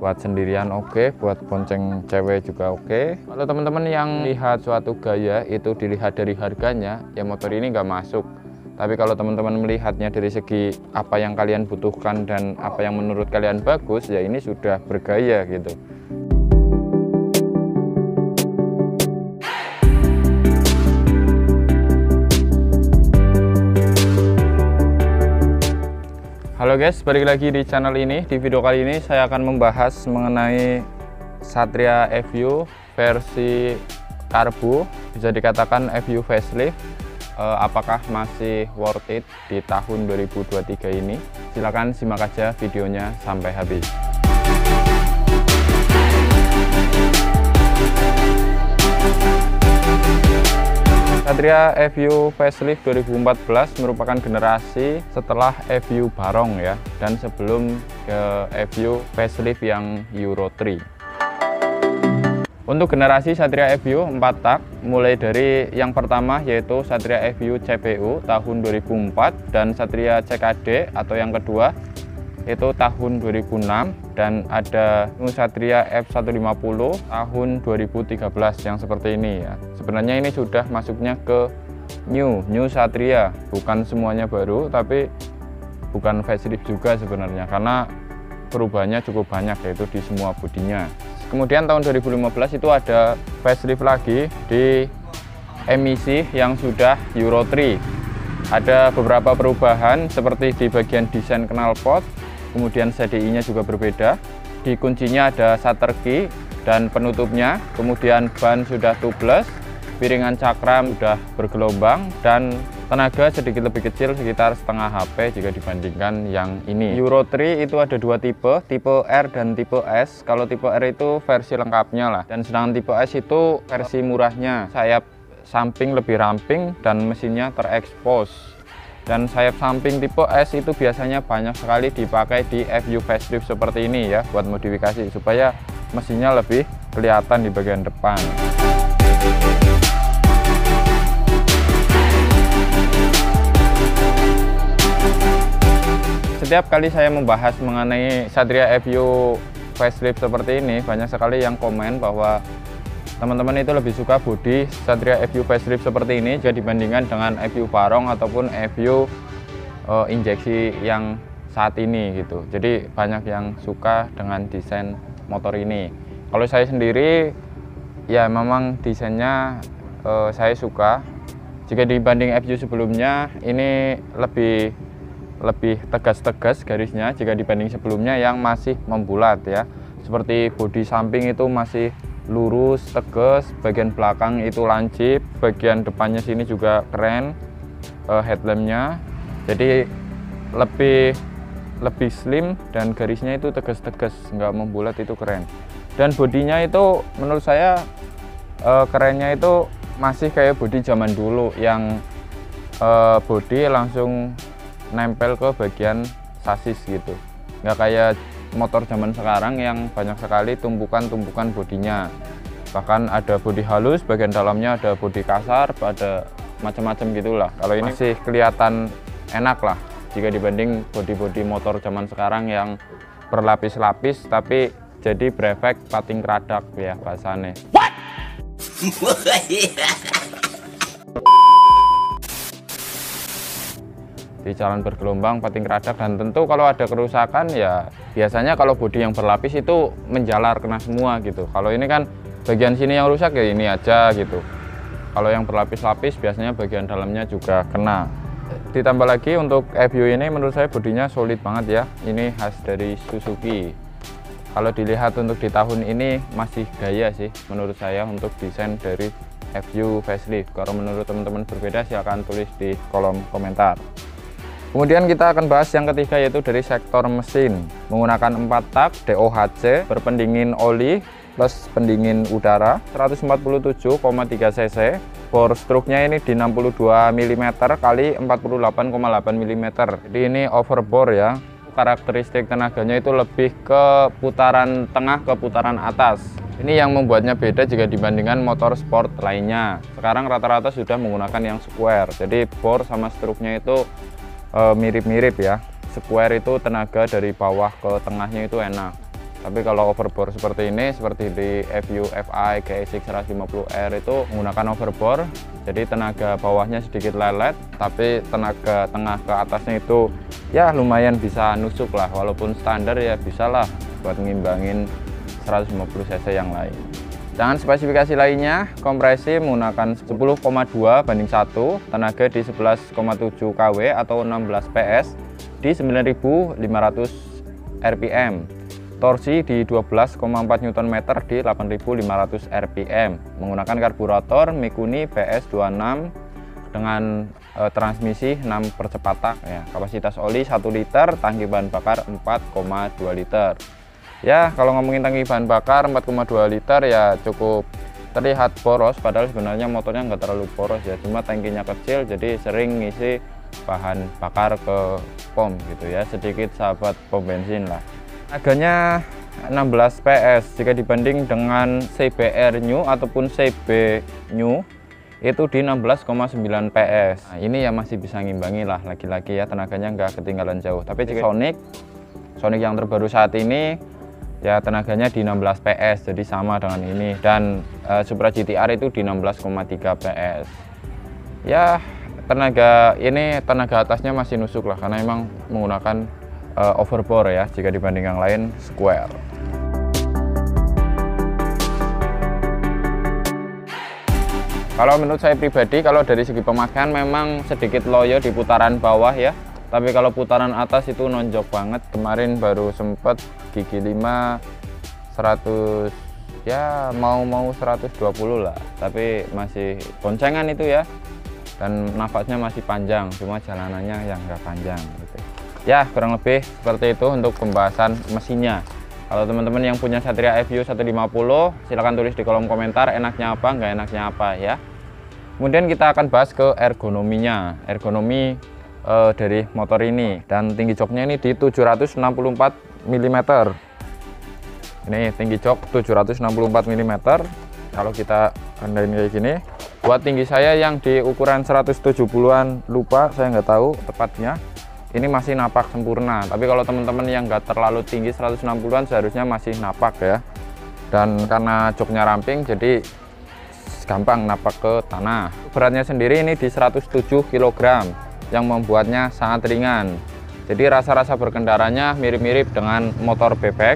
buat sendirian oke, buat bonceng cewek juga oke. Kalau teman-teman yang lihat suatu gaya itu dilihat dari harganya, ya motor ini nggak masuk. Tapi kalau teman-teman melihatnya dari segi apa yang kalian butuhkan dan apa yang menurut kalian bagus, ya ini sudah bergaya gitu. Halo guys, balik lagi di channel ini. Di video kali ini saya akan membahas mengenai Satria FU versi karbu, bisa dikatakan FU facelift. Apakah masih worth it di tahun 2023 ini? Silahkan simak aja videonya sampai habis. Satria FU facelift 2014 merupakan generasi setelah FU Barong ya, dan sebelum ke FU facelift yang Euro 3. Untuk generasi Satria FU 4 tak, mulai dari yang pertama yaitu Satria FU CPU tahun 2004 dan Satria CKD atau yang kedua itu tahun 2006, dan ada Satria F150 tahun 2013 yang seperti ini ya. Sebenarnya ini sudah masuknya ke new Satria, bukan semuanya baru, tapi bukan facelift juga sebenarnya karena perubahannya cukup banyak yaitu di semua bodinya. Kemudian tahun 2015 itu ada facelift lagi di emisi yang sudah Euro 3. Ada beberapa perubahan seperti di bagian desain knalpot, kemudian CDI-nya juga berbeda. Di kuncinya ada shutter key dan penutupnya, kemudian ban sudah tubeless, piringan cakram sudah bergelombang, dan tenaga sedikit lebih kecil sekitar setengah HP jika dibandingkan yang ini. Euro 3 itu ada dua tipe R dan tipe S. Kalau tipe R itu versi lengkapnya lah, dan sedangkan tipe S itu versi murahnya. Sayap samping lebih ramping dan mesinnya terekspos. Dan sayap samping tipe S itu biasanya banyak sekali dipakai di FU facelift seperti ini ya, buat modifikasi supaya mesinnya lebih kelihatan di bagian depan. Setiap kali saya membahas mengenai Satria FU facelift seperti ini, banyak sekali yang komen bahwa teman-teman itu lebih suka bodi Satria FU facelift seperti ini jika dibandingkan dengan FU Barong ataupun FU injeksi yang saat ini gitu. Jadi banyak yang suka dengan desain motor ini. Kalau saya sendiri ya memang desainnya saya suka. Jika dibanding FU sebelumnya ini lebih tegas-tegas garisnya jika dibanding sebelumnya yang masih membulat ya. Seperti bodi samping itu masih lurus, tegas, bagian belakang itu lancip, bagian depannya sini juga keren, headlampnya jadi lebih slim dan garisnya itu tegas-tegas, nggak membulat, itu keren. Dan bodinya itu menurut saya kerennya itu masih kayak bodi zaman dulu yang bodi langsung nempel ke bagian sasis gitu, nggak kayak motor zaman sekarang yang banyak sekali tumpukan-tumpukan bodinya. Bahkan ada bodi halus, bagian dalamnya ada bodi kasar, ada macam-macam gitulah. Kalau ini masih kelihatan enak lah jika dibanding bodi-bodi motor zaman sekarang yang berlapis-lapis tapi jadi berefek pating keradak ya bahasanya. What? Di jalan bergelombang, pating keradak, dan tentu kalau ada kerusakan ya biasanya kalau bodi yang berlapis itu menjalar kena semua gitu. Kalau ini kan bagian sini yang rusak ya ini aja gitu. Kalau yang berlapis-lapis biasanya bagian dalamnya juga kena. Ditambah lagi untuk FU ini menurut saya bodinya solid banget ya. Ini khas dari Suzuki. Kalau dilihat untuk di tahun ini masih gaya sih menurut saya untuk desain dari FU facelift. Kalau menurut teman-teman berbeda silahkan tulis di kolom komentar. Kemudian kita akan bahas yang ketiga yaitu dari sektor mesin. Menggunakan 4 tak DOHC berpendingin oli plus pendingin udara, 147,3 cc. Bore stroke-nya ini di 62 mm kali 48,8 mm. Jadi ini overbore ya. Karakteristik tenaganya itu lebih ke putaran tengah ke putaran atas. Ini yang membuatnya beda jika dibandingkan motor sport lainnya. Sekarang rata-rata sudah menggunakan yang square. Jadi bore sama stroke-nya itu mirip-mirip ya. Square itu tenaga dari bawah ke tengahnya itu enak. Tapi kalau overbore seperti ini, seperti di FU FI GSX 150R itu menggunakan overbore, jadi tenaga bawahnya sedikit lelet, tapi tenaga tengah ke atasnya itu ya lumayan bisa nusuk lah, walaupun standar ya bisa lah buat ngimbangin 150 cc yang lain. Dengan spesifikasi lainnya, kompresi menggunakan 10,2 banding 1, tenaga di 11,7 kW atau 16 PS di 9.500 rpm. Torsi di 12,4 Nm di 8.500 rpm, menggunakan karburator Mikuni PS26 dengan transmisi 6 percepatan ya. Kapasitas oli 1 liter, tangki bahan bakar 4,2 liter. Ya, kalau ngomongin tangki bahan bakar 4,2 liter ya cukup terlihat boros, padahal sebenarnya motornya nggak terlalu boros ya, cuma tangkinya kecil jadi sering ngisi bahan bakar ke pom gitu ya, sedikit sahabat pom bensin lah. Harganya 16 PS jika dibanding dengan CBR New ataupun CB New itu di 16,9 PS. Nah, ini ya masih bisa ngimbangi lah, lagi-lagi ya tenaganya nggak ketinggalan jauh. Tapi jika Sonic yang terbaru saat ini ya tenaganya di 16 PS, jadi sama dengan ini, dan Supra GTR itu di 16,3 PS. Ya tenaga atasnya masih nusuk lah, karena memang menggunakan overbore ya, jika dibanding yang lain square. Kalau menurut saya pribadi, kalau dari segi pemakaian memang sedikit loyo di putaran bawah ya, tapi kalau putaran atas itu nonjok banget. Kemarin baru sempet gigi 5 100 ya, mau 120 lah, tapi masih boncengan itu ya, dan nafasnya masih panjang, cuma jalanannya yang nggak panjang gitu. Ya kurang lebih seperti itu untuk pembahasan mesinnya. Kalau teman-teman yang punya Satria FU 150 silahkan tulis di kolom komentar enaknya apa, nggak enaknya apa ya. Kemudian kita akan bahas ke ergonominya, ergonomi dari motor ini, dan tinggi joknya ini di 764 mm. Ini tinggi jok 764 mm. Kalau kita rendahin kayak gini, buat tinggi saya yang di ukuran 170-an lupa, saya nggak tahu tepatnya. Ini masih napak sempurna, tapi kalau teman-teman yang nggak terlalu tinggi 160-an seharusnya masih napak ya. Dan karena joknya ramping jadi gampang napak ke tanah. Beratnya sendiri ini di 107 kg yang membuatnya sangat ringan. Jadi rasa-rasa berkendaranya mirip-mirip dengan motor bebek,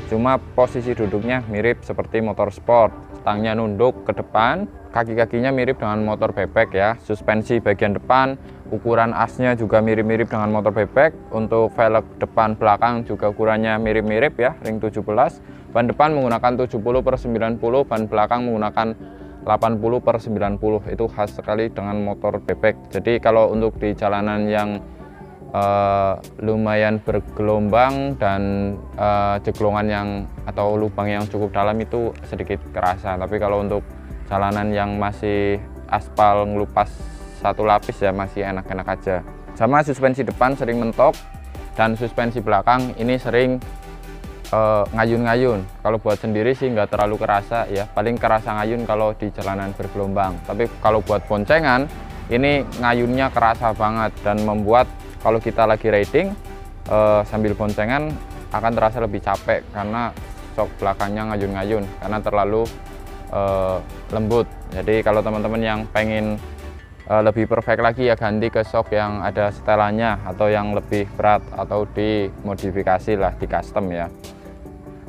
cuma posisi duduknya mirip seperti motor sport. Stangnya nunduk ke depan, kaki-kakinya mirip dengan motor bebek ya. Suspensi bagian depan, ukuran asnya juga mirip-mirip dengan motor bebek. Untuk velg depan belakang juga ukurannya mirip-mirip ya, ring 17. Ban depan menggunakan 70/90, ban belakang menggunakan 80/90. Itu khas sekali dengan motor bebek. Jadi kalau untuk di jalanan yang lumayan bergelombang dan jeglongan yang atau lubang yang cukup dalam itu sedikit kerasa, tapi kalau untuk jalanan yang masih aspal ngelupas satu lapis ya masih enak-enak aja. Sama suspensi depan sering mentok, dan suspensi belakang ini sering ngayun-ngayun. Kalau buat sendiri sih nggak terlalu kerasa ya, paling kerasa ngayun kalau di jalanan bergelombang, tapi kalau buat boncengan ini ngayunnya kerasa banget, dan membuat kalau kita lagi riding sambil boncengan akan terasa lebih capek karena sok belakangnya ngayun-ngayun karena terlalu lembut. Jadi kalau teman-teman yang pengen lebih perfect lagi ya ganti ke shock yang ada setelannya atau yang lebih berat atau dimodifikasi lah, di custom ya.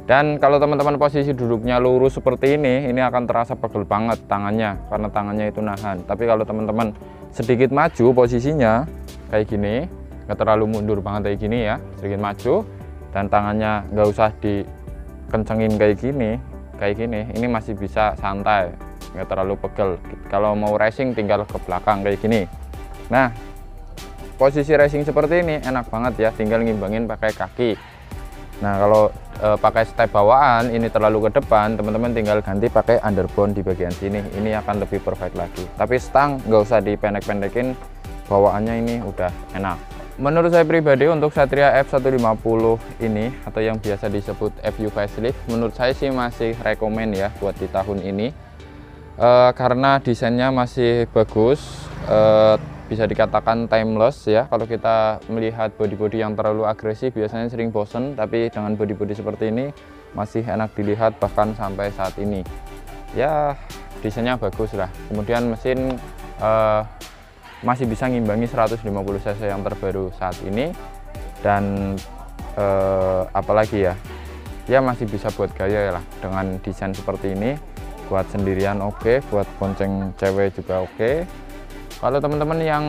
Dan kalau teman-teman posisi duduknya lurus seperti ini akan terasa pegel banget tangannya karena tangannya itu nahan. Tapi kalau teman-teman sedikit maju posisinya kayak gini, nggak terlalu mundur banget kayak gini ya, sedikit maju dan tangannya nggak usah dikencengin kayak gini, ini masih bisa santai, nggak terlalu pegel. Kalau mau racing tinggal ke belakang kayak gini. Nah, posisi racing seperti ini enak banget ya, tinggal ngimbangin pakai kaki. Nah, kalau pakai step bawaan ini terlalu ke depan, teman-teman tinggal ganti pakai underbone di bagian sini, ini akan lebih perfect lagi. Tapi stang nggak usah dipendek-pendekin, bawaannya ini udah enak. Menurut saya pribadi untuk Satria F150 ini atau yang biasa disebut FU facelift, menurut saya sih masih rekomen ya buat di tahun ini, karena desainnya masih bagus, bisa dikatakan timeless ya. Kalau kita melihat body-body yang terlalu agresif biasanya sering bosen, tapi dengan body-body seperti ini masih enak dilihat bahkan sampai saat ini. Ya desainnya bagus lah. Kemudian mesin masih bisa ngimbangi 150 cc yang terbaru saat ini. Dan apalagi ya masih bisa buat gaya lah dengan desain seperti ini. Buat sendirian oke, buat bonceng cewek juga oke. Kalau teman-teman yang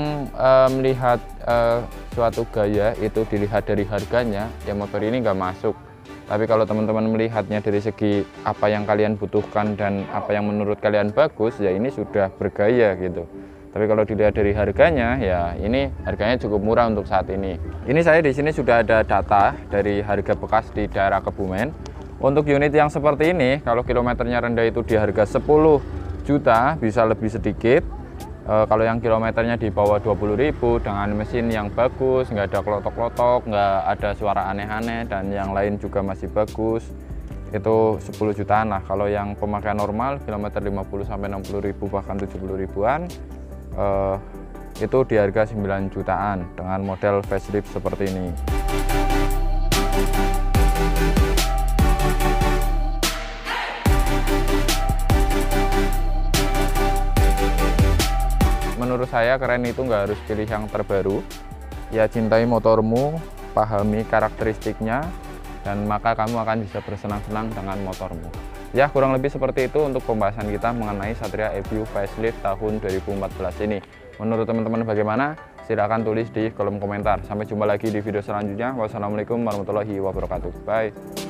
melihat suatu gaya itu dilihat dari harganya, ya motor ini nggak masuk. Tapi kalau teman-teman melihatnya dari segi apa yang kalian butuhkan dan apa yang menurut kalian bagus, ya ini sudah bergaya gitu. Tapi kalau dilihat dari harganya, ya ini harganya cukup murah untuk saat ini. Ini saya di sini sudah ada data dari harga bekas di daerah Kebumen. Untuk unit yang seperti ini, kalau kilometernya rendah itu di harga 10 juta, bisa lebih sedikit. Kalau yang kilometernya di bawah 20.000 dengan mesin yang bagus, nggak ada klotok-klotok, nggak ada suara aneh-aneh, dan yang lain juga masih bagus, itu 10 jutaan lah. Kalau yang pemakaian normal, kilometer 50 sampai 60.000 bahkan 70 ribuan, itu di harga 9 jutaan dengan model facelift seperti ini. Menurut saya keren itu nggak harus pilih yang terbaru. Ya cintai motormu, pahami karakteristiknya, dan maka kamu akan bisa bersenang-senang dengan motormu. Ya kurang lebih seperti itu untuk pembahasan kita mengenai Satria e-View facelift tahun 2014 ini. Menurut teman-teman bagaimana? Silahkan tulis di kolom komentar. Sampai jumpa lagi di video selanjutnya. Wassalamualaikum warahmatullahi wabarakatuh. Bye.